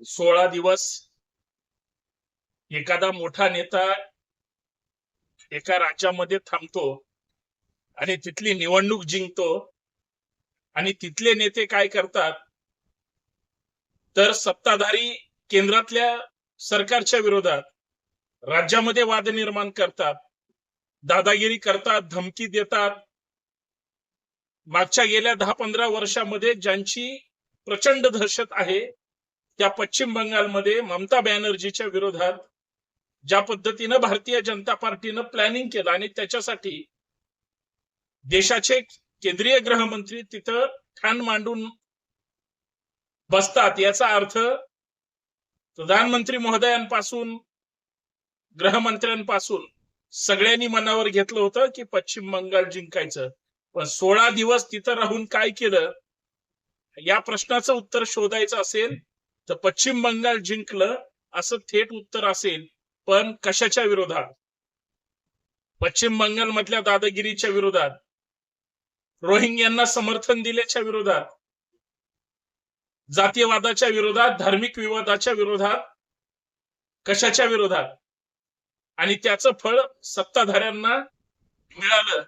16 दिवस एखादा मोठा नेता एका राज्यामध्ये थांबतो आणि तिथली निवडणूक जिंकतो आणि तिथले नेते काय करतात तर सत्ताधारी केंद्रातल्या सरकारच्या विरोधात राज्यामध्ये वाद निर्माण करतात, दादागिरी करतात, धमकी देतात. मागच्या गेल्या 10-15 वर्षामध्ये ज्यांची प्रचंड दहशत आहे त्या पश्चिम बंगालमध्ये ममता बॅनर्जीच्या विरोधात ज्या पद्धतीने भारतीय जनता पार्टीनं प्लॅनिंग केलं आणि त्याच्यासाठी देशाचे केंद्रीय गृहमंत्री तिथं ठाण मांडून बसतात, याचा अर्थ प्रधानमंत्री महोदयांपासून गृहमंत्र्यांपासून सगळ्यांनी मनावर घेतलं होतं की पश्चिम बंगाल जिंकायचं. पण 16 दिवस तिथं राहून काय केलं या प्रश्नाचं उत्तर शोधायचं असेल तर पश्चिम बंगाल जिंकलं असं थेट उत्तर असेल, पण कशाच्या विरोधात? पश्चिम बंगाल मधल्या दादागिरीच्या विरोधात, रोहिंग्यांना समर्थन दिल्याच्या विरोधात, जातीयवादाच्या विरोधात, धार्मिक विवादाच्या विरोधात, कशाच्या विरोधात? आणि त्याचं फळ सत्ताधाऱ्यांना मिळालं